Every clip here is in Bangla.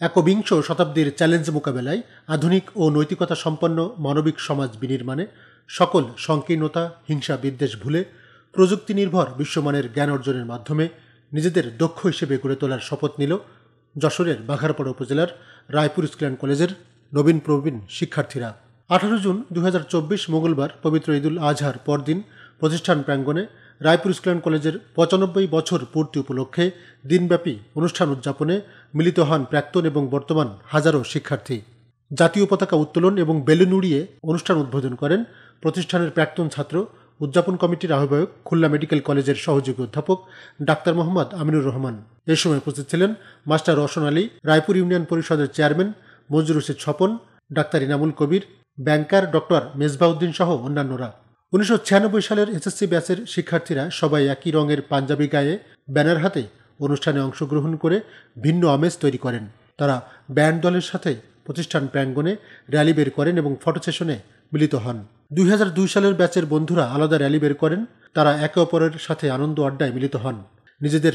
একবিংশ শতাব্দীর চ্যালেঞ্জ মোকাবেলায় আধুনিক ও নৈতিকতা সম্পন্ন মানবিক সমাজ বিনির্মাণে সকল সংকীর্ণতা, হিংসা, বিদ্বেষ ভুলে প্রযুক্তি নির্ভর বিশ্বমানের জ্ঞান অর্জনের মাধ্যমে নিজেদের দক্ষ হিসেবে গড়ে তোলার শপথ নিল যশোরের বাঘারপাড়া উপজেলার রায়পুর স্কুল অ্যান্ড কলেজের নবীন প্রবীণ শিক্ষার্থীরা। 18 জুন 2024 মঙ্গলবার পবিত্র ঈদুল আজহার পরদিন প্রতিষ্ঠান প্রাঙ্গণে রায়পুর স্কুল অ্যান্ড কলেজের 95 বছর পূর্তি উপলক্ষে দিনব্যাপী অনুষ্ঠান উদযাপনে মিলিত হন প্রাক্তন এবং বর্তমান হাজারো শিক্ষার্থী। জাতীয় পতাকা উত্তোলন এবং বেলুন উড়িয়ে অনুষ্ঠান উদ্বোধন করেন প্রতিষ্ঠানের প্রাক্তন ছাত্র উদযাপন কমিটির আহ্বায়ক, খুলনা মেডিকেল কলেজের সহযোগী অধ্যাপক ডাক্তার মোহাম্মদ আমিনুর রহমান। এ সময় উপস্থিত ছিলেন মাস্টার রওশন আলী, রায়পুর ইউনিয়ন পরিষদের চেয়ারম্যান মঞ্জুর রশিদ স্বপন, ডাক্তার ইনামুল কবির, ব্যাংকার ডক্টর মেজবাউদ্দিন সহ অন্যান্যরা। 1996 সালের এসএসসি ব্যাচের শিক্ষার্থীরা সবাই একই রঙের পাঞ্জাবি গায়ে ব্যানার হাতে অনুষ্ঠানে অংশগ্রহণ করে ভিন্ন আমেজ তৈরি করেন। তারা ব্যান্ড দলের সাথে প্রতিষ্ঠান প্রাঙ্গণে র্যালি বের করেন এবং ফটো সেশনে মিলিত হন। 2002 সালের ব্যাচের বন্ধুরা আলাদা র্যালি বের করেন। তারা একে অপরের সাথে আনন্দ আড্ডায় মিলিত হন, নিজেদের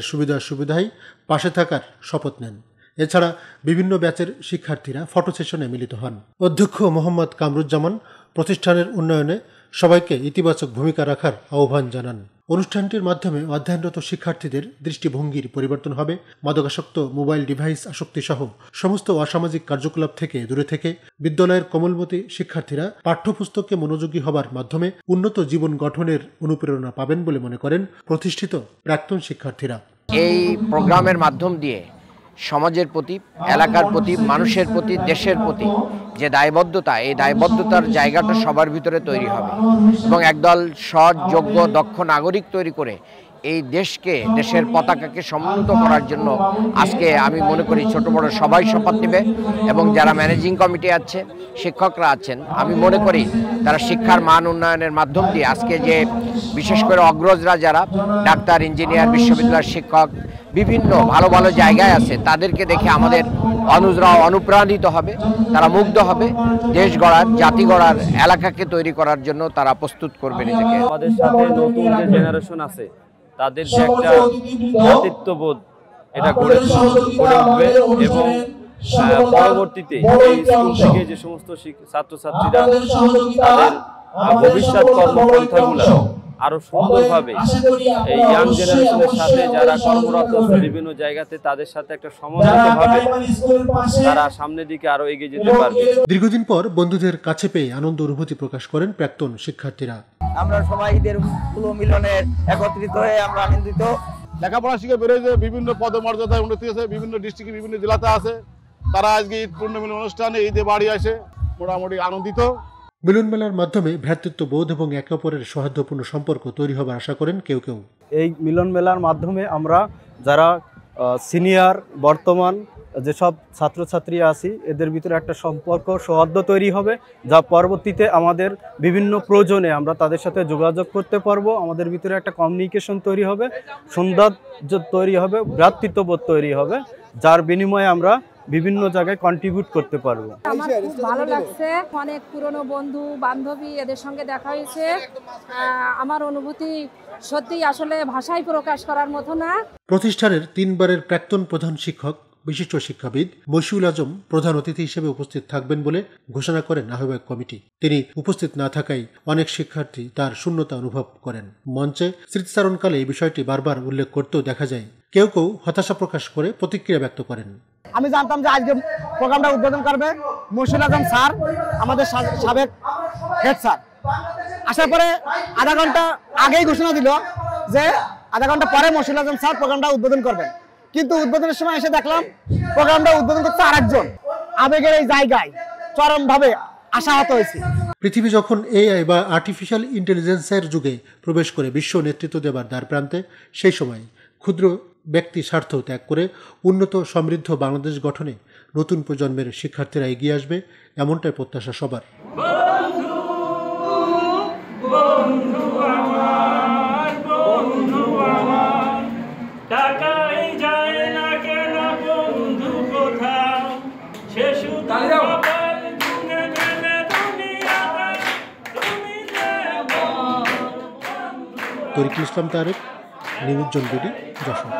সুবিধায় পাশে থাকার শপথ নেন। এছাড়া বিভিন্ন ব্যাচের শিক্ষার্থীরা ফটো সেশনে মিলিত হন। অধ্যক্ষ মোহাম্মদ কামরুজ্জামান প্রতিষ্ঠানের উন্নয়নে সবাইকে ইতিবাচক ভূমিকা রাখার আহ্বান জানান। অনুষ্ঠানটির মাধ্যমে অধ্যয়নরত শিক্ষার্থীদের দৃষ্টিভঙ্গির পরিবর্তন হবে, মাদকাসক্ত, মোবাইল ডিভাইস আসক্তি সহ সমস্ত অসামাজিক কার্যকলাপ থেকে দূরে থেকে বিদ্যালয়ের কোমলমতি শিক্ষার্থীরা পাঠ্যপুস্তকে মনোযোগী হবার মাধ্যমে উন্নত জীবন গঠনের অনুপ্রেরণা পাবেন বলে মনে করেন প্রতিষ্ঠিত প্রাক্তন শিক্ষার্থীরা। এই প্রোগ্রামের মাধ্যম দিয়ে সমাজের প্রতি, এলাকার প্রতি, মানুষের প্রতি, দেশের প্রতি যে দায়বদ্ধতা, এই দায়বদ্ধতার জায়গাটা সবার ভিতরে তৈরি হবে এবং একদল সৎ, যোগ্য, দক্ষ নাগরিক তৈরি করে এই দেশকে, দেশের পতাকাকে সমুন্নত করার জন্য আজকে আমি মনে করি ছোট বড় সবাই শপথ নেবে এবং যারা ম্যানেজিং কমিটি আছে, শিক্ষকরা আছেন, আমি মনে করি তারা শিক্ষার মান উন্নয়নের মাধ্যম দিয়ে আজকে যে বিশেষ করে অগ্রজরা যারা ডাক্তার, ইঞ্জিনিয়ার, বিশ্ববিদ্যালয়ের শিক্ষক বিভিন্ন ভালো ভালো জায়গায় আছে, তাদেরকে দেখে আমাদের অনুজরাও অনুপ্রাণিত হবে, তারা মুগ্ধ হবে, দেশ গড়ার, জাতি গড়ার, এলাকাকে তৈরি করার জন্য তারা প্রস্তুত করবে নিজেকে। আমাদের সাথে নতুন যে জেনারেশন আছে তাদের যে একটা জাতীয়বোধ এটা গড়ে উঠবে এবং পরবর্তীতে এই স্কুল থেকে যে সমস্ত ছাত্রছাত্রীরা তাদের ভবিষ্যৎ কর্মপন্থাগুলো আরো সুন্দরভাবে এই ইয়াং জেনারেশনের সাথে যারা কর্মরত বিভিন্ন জায়গাতে তাদের সাথে একটা সমন্বিতভাবে তারা সামনের দিকে আরো এগিয়ে যেতে পারবে। দীর্ঘদিন পর বন্ধুদের কাছে পেয়ে আনন্দ অনুভূতি প্রকাশ করেন প্রাক্তন শিক্ষার্থীরা। আমরা সবাই ঈদের মিলনের একত্রিত হয়ে আমরা আনন্দিত। লেখাপড়া শিখে বেরোয় বিভিন্ন পদমর্যাদায় উন্নতি আছে, বিভিন্ন ডিস্ট্রিক্টে, বিভিন্ন জেলাতে আছে। তারা আজকে ঈদ পূর্ণমিলন অনুষ্ঠানে ঈদে বাড়ি আসে মোটামুটি আনন্দিত। মিলন মেলার মাধ্যমে ভ্রাতৃত্ববোধ এবং একে অপরের সৌহার্দ্যপূর্ণ সম্পর্ক তৈরি হবার আশা করেন কেউ কেউ। এই মিলন মেলার মাধ্যমে আমরা যারা সিনিয়র, বর্তমান যেসব ছাত্রছাত্রী আছি এদের ভিতরে একটা সম্পর্ক, সৌহার্দ্য তৈরি হবে, যা পরবর্তীতে আমাদের বিভিন্ন প্রয়োজনে আমরা তাদের সাথে যোগাযোগ করতে পারবো। আমাদের ভিতরে একটা কমিউনিকেশন তৈরি হবে, সৌন্দর্য তৈরি হবে, ভ্রাতৃত্ববোধ তৈরি হবে, যার বিনিময়ে আমরা বিভিন্ন জায়গায় কন্ট্রিবিউট করতে পারবো। আমার খুব ভালো লাগছে, অনেক পুরনো বন্ধু বান্ধবী এদের সঙ্গে দেখা হয়েছে। আমার অনুভূতি সত্যি আসলে ভাষায় প্রকাশ করার মতো না। প্রতিষ্ঠানের 3 বারের প্রাক্তন প্রধান শিক্ষক, বিশিষ্ট শিক্ষাবিদ মশিউল আজম প্রধান অতিথি হিসেবে উপস্থিত থাকবেন বলে ঘোষণা করেন আহ্বায়ক কমিটি। তিনি উপস্থিত না থাকায় অনেক শিক্ষার্থী তার শূন্যতা অনুভব করেন। মঞ্চে স্মৃতিচারণকালে এই বিষয়টি বারবার উল্লেখ করতেও দেখা যায়। কেউ কেউ হতাশা প্রকাশ করে প্রতিক্রিয়া ব্যক্ত করেন। আমি জানতাম যে আজকে প্রোগ্রামটা উদ্বোধন করবে মশিউল আজম স্যার, আমাদের সাবেক হেড স্যার। আসার পরে আধা ঘন্টা আগেই ঘোষণা দিল যে আধা ঘন্টা পরে মশিউল আজম স্যার প্রোগ্রামটা উদ্বোধন করবেন, কিন্তু উদ্বোধনের সময় এসে দেখলাম প্রোগ্রামটা উদ্বোধন করতে আরেকজন। আবেগের এই জায়গায় চরমভাবে আশাহত হয়েছে। পৃথিবী যখন এআই বা আর্টিফিশিয়াল ইন্টেলিজেন্সের যুগে প্রবেশ করে বিশ্ব নেতৃত্ব দেবার দ্বার প্রান্তে, সেই সময় ক্ষুদ্র ব্যক্তি স্বার্থ ত্যাগ করে উন্নত সমৃদ্ধ বাংলাদেশ গঠনে নতুন প্রজন্মের শিক্ষার্থীরা এগিয়ে আসবে, এমনটাই প্রত্যাশা সবার। তরিকুল ইসলাম তারেক, নিউজ জন বিডি, যশোর।